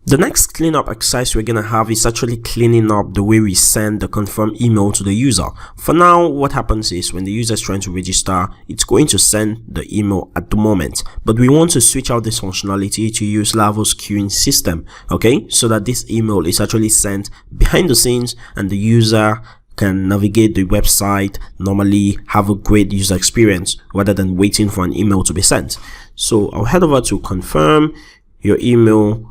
The next cleanup exercise we're going to have is actually cleaning up the way we send the confirm email to the user. For now, what happens is when the user is trying to register, it's going to send the email at the moment. But we want to switch out this functionality to use Laravel's queuing system, okay? So that this email is actually sent behind the scenes and the user can navigate the website, normally have a great user experience rather than waiting for an email to be sent. So I'll head over to confirm your email.php,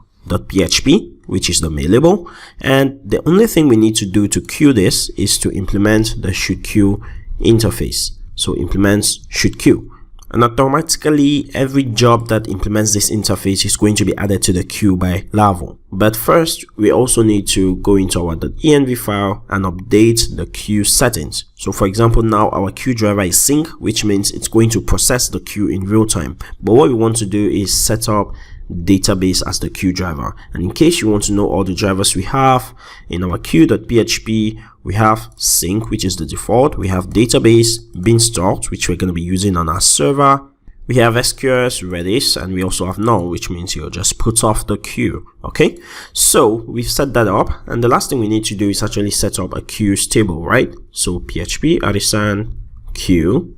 which is the mail label, and the only thing we need to do to queue this is to implement the should queue interface. So implements should queue, and automatically every job that implements this interface is going to be added to the queue by Laravel. But first, we also need to go into our .env file and update the queue settings. So for example, now our queue driver is sync, which means it's going to process the queue in real time. But what we want to do is set up database as the queue driver. And in case you want to know all the drivers we have in our queue.php, we have sync, which is the default. We have database, beanstalk, which we're going to be using on our server. We have SQS, Redis, and we also have null, which means you'll just put off the queue. Okay, so we've set that up, and the last thing we need to do is actually set up a queues table, right? So php artisan queue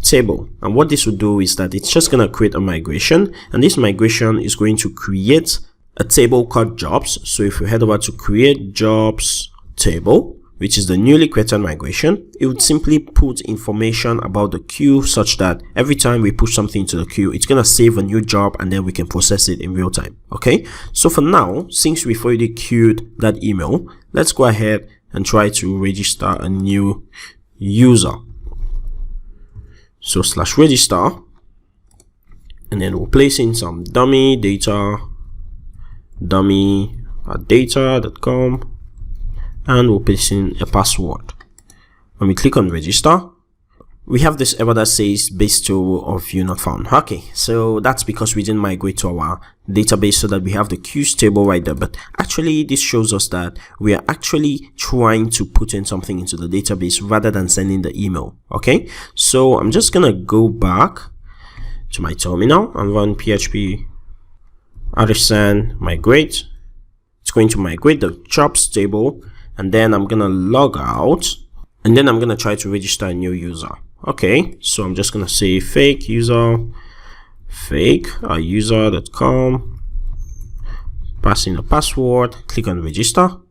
table, and what this will do is that it's just going to create a migration, and this migration is going to create a table called jobs. So if we head over to create jobs table, which is the newly created migration, it would simply put information about the queue such that every time we push something into the queue, it's going to save a new job and then we can process it in real time. Okay, so for now, since we've already queued that email, let's go ahead and try to register a new user. So /register, and then we'll place in some dummy data, dummy@data.com, and we'll place in a password. When we click on register, we have this error that says base tool of view not found. Okay, so that's because we didn't migrate to our database so that we have the queues table right there. But actually, this shows us that we are actually trying to put in something into the database rather than sending the email. Okay, so I'm just gonna go back to my terminal and run php artisan migrate. It's going to migrate the jobs table, and then I'm gonna log out, and then I'm gonna try to register a new user. Okay, so I'm just gonna say fake user, fake user.com, pass in a password, click on register,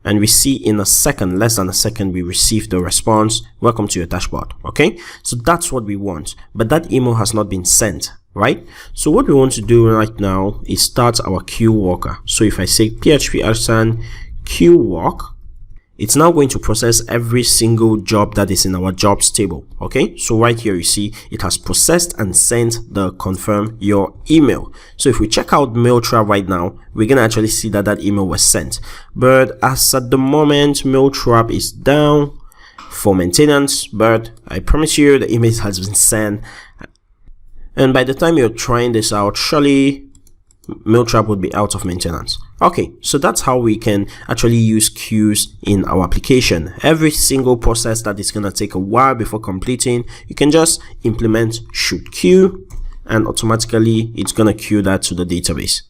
and we see in a second, less than a second, we receive the response, welcome to your dashboard. Okay, so that's what we want, but that email has not been sent, right? So what we want to do right now is start our queue walker. So if I say php artisan queue walk, it's now going to process every single job that is in our jobs table. Okay, so right here you see it has processed and sent the confirm your email. So if we check out MailTrap right now, we're gonna actually see that that email was sent, but as at the moment MailTrap is down for maintenance, but I promise you the email has been sent, and by the time you're trying this out, surely MailTrap would be out of maintenance. Okay, so that's how we can actually use queues in our application. Every single process that is going to take a while before completing, you can just implement should queue, and automatically it's going to queue that to the database.